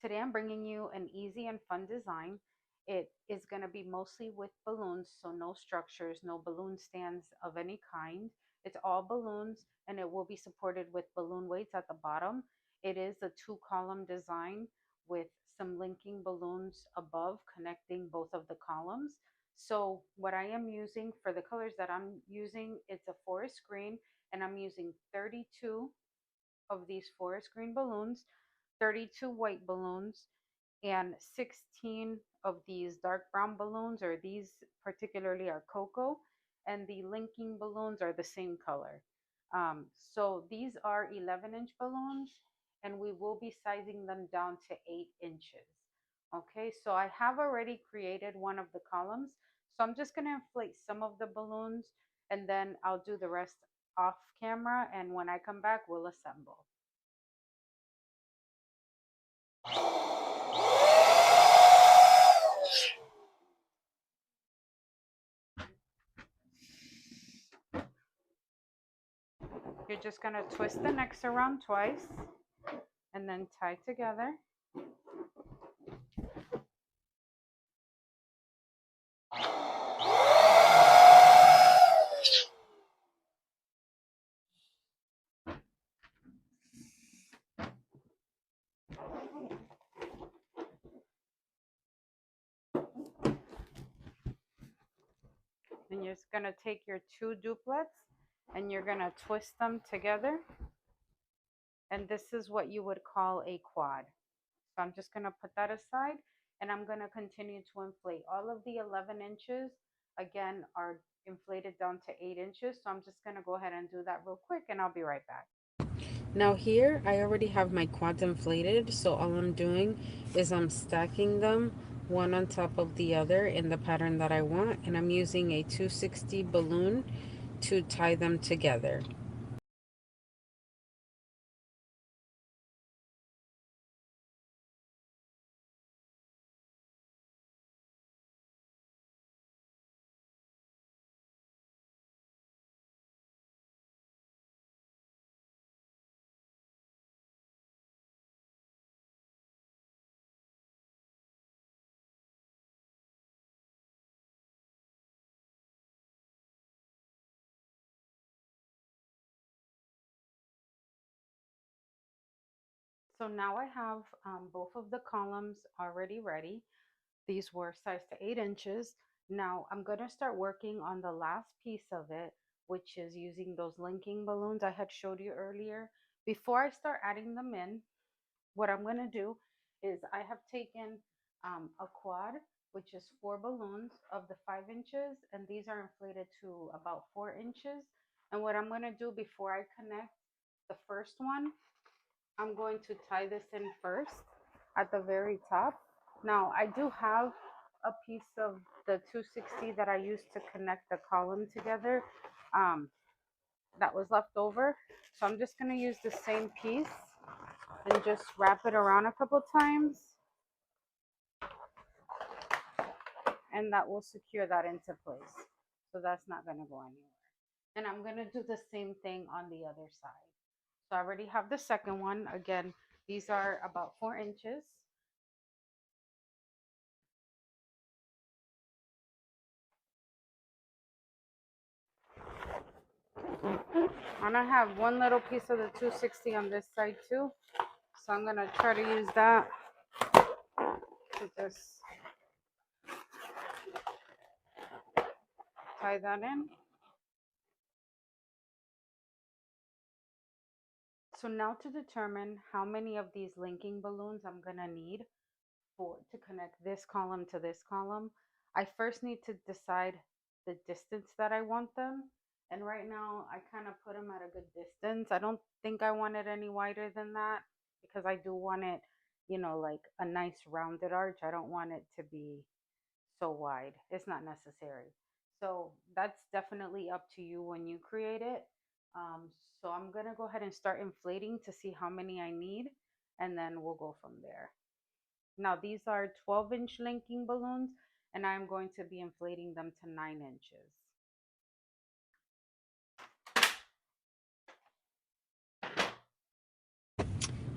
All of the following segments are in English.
Today I'm bringing you an easy and fun design. It is going to be mostly with balloons, so no structures, no balloon stands of any kind. It's all balloons and it will be supported with balloon weights at the bottom. It is a two-column design with some linking balloons above connecting both of the columns. So what I am using for the colors that I'm using, it's a forest green, and I'm using 32 of these forest green balloons, 32 white balloons, and 16 of these dark brown balloons, or these particularly are cocoa, and the linking balloons are the same color. So these are 11-inch balloons, and we will be sizing them down to 8 inches. Okay, so I have already created one of the columns, so I'm just going to inflate some of the balloons, and then I'll do the rest off camera, and when I come back, we'll assemble. You're just going to twist the necks around twice and then tie together. And you're just going to take your two duplets and you're going to twist them together. And this is what you would call a quad. So I'm just going to put that aside, and I'm going to continue to inflate. All of the 11 inches, again, are inflated down to 8 inches. So I'm just going to go ahead and do that real quick, and I'll be right back. Now here, I already have my quads inflated, so all I'm doing is I'm stacking them one on top of the other in the pattern that I want, and I'm using a 260 balloon to tie them together. So now I have both of the columns already ready. These were sized to 8 inches. Now I'm going to start working on the last piece of it, which is using those linking balloons I had showed you earlier. Before I start adding them in, what I'm going to do is I have taken a quad, which is 4 balloons of the 5 inches, and these are inflated to about 4 inches. And what I'm going to do before I connect the first one, I'm going to tie this in first at the very top. Now, I do have a piece of the 260 that I used to connect the column together um, that was left over. So I'm just going to use the same piece and just wrap it around a couple times. And that will secure that into place. So that's not going to go anywhere. And I'm going to do the same thing on the other side. So I already have the second one. Again, these are about 4 inches. And I have one little piece of the 260 on this side too. So I'm going to try to use that to just tie that in. So now to determine how many of these linking balloons I'm going to need to connect this column to this column, I first need to decide the distance that I want them. And right now I kind of put them at a good distance. I don't think I want it any wider than that because I do want it, like a nice rounded arch. I don't want it to be so wide. It's not necessary. So that's definitely up to you when you create it. So I'm gonna go ahead and start inflating to see how many I need, and then we'll go from there. Now these are 12-inch linking balloons, and I'm going to be inflating them to 9 inches.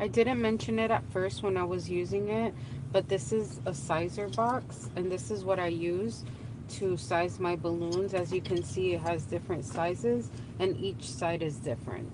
I didn't mention it at first when I was using it, but this is a sizer box, and this is what I use to size my balloons. As you can see, it has different sizes, and each side is different.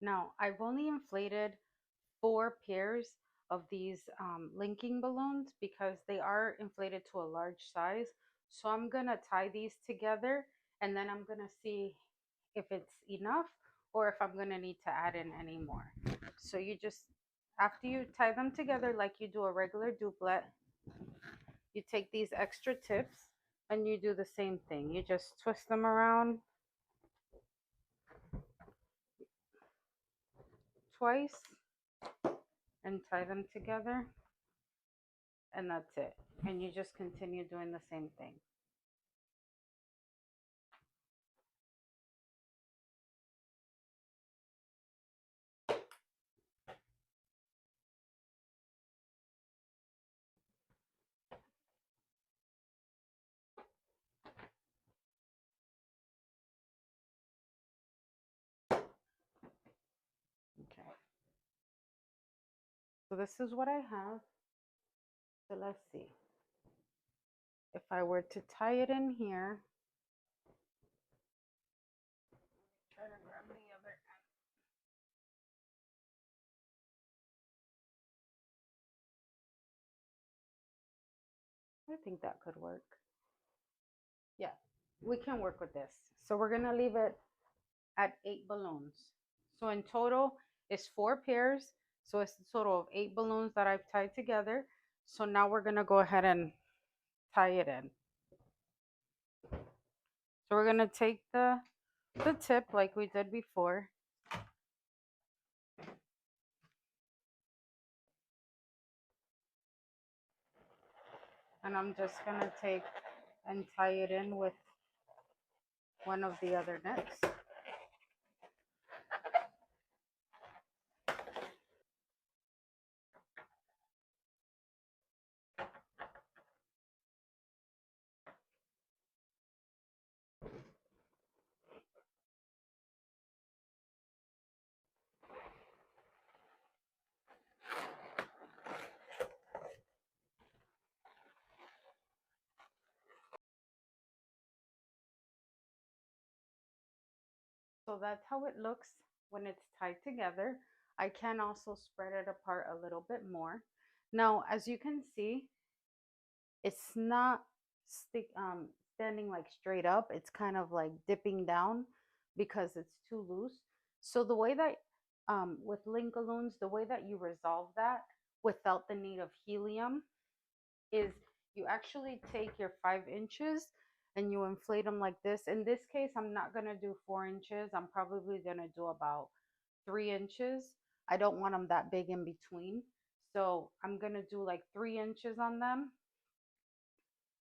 Now, I've only inflated 4 pairs of these linking balloons because they are inflated to a large size. So I'm gonna tie these together, and then I'm gonna see if it's enough or if I'm gonna need to add in any more. So you just, after you tie them together like you do a regular duplet, you take these extra tips and you do the same thing. You just twist them around twice and tie them together, and that's it. And you just continue doing the same thing. Okay. So this is what I have. So let's see. If I were to tie it in here, try to grab the other end. I think that could work. Yeah, we can work with this. So we're gonna leave it at 8 balloons. So in total, it's 4 pairs. So it's a total of 8 balloons that I've tied together. So now we're gonna go ahead and tie it in. So we're gonna take the tip like we did before. And I'm just gonna take and tie it in with one of the other nets. So that's how it looks when it's tied together. I can also spread it apart a little bit more. Now, as you can see, it's not standing like straight up. It's kind of like dipping down because it's too loose. So the way that with link balloons, the way that you resolve that without the need of helium is you actually take your 5 inches and you inflate them like this. In this case, I'm not going to do 4 inches. I'm probably going to do about 3 inches. I don't want them that big in between. So I'm going to do like 3 inches on them.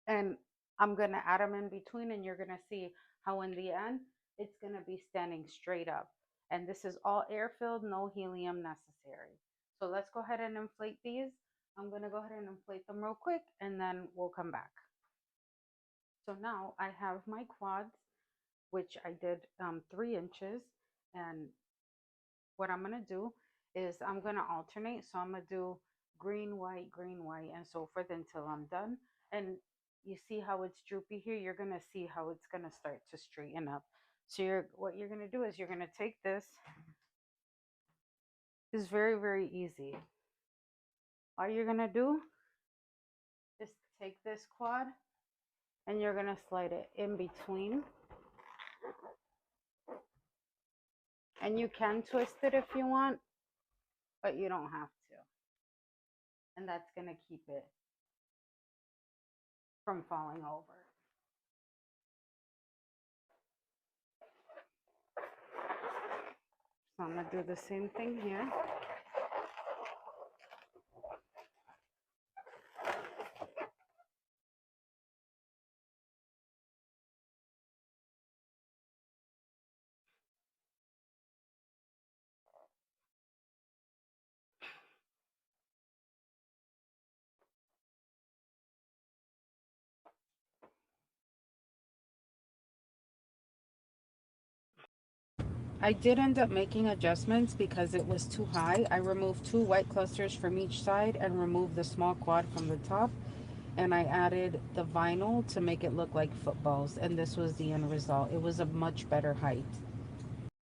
And I'm going to add them in between. And you're going to see how in the end, it's going to be standing straight up. And this is all air filled, no helium necessary. So let's go ahead and inflate these. I'm going to go ahead and inflate them real quick and then we'll come back. So now I have my quads, which I did 3 inches. And what I'm going to do is I'm going to alternate. So I'm going to do green, white, and so forth until I'm done. And you see how it's droopy here? You're going to see how it's going to start to straighten up. So what you're going to do is you're going to take this. It's very, very easy. All you're going to do is take this quad and you're going to slide it in between. And you can twist it if you want, but you don't have to. And that's going to keep it from falling over. So I'm going to do the same thing here. I did end up making adjustments because it was too high. I removed two white clusters from each side and removed the small quad from the top. And I added the vinyl to make it look like footballs. And this was the end result. It was a much better height.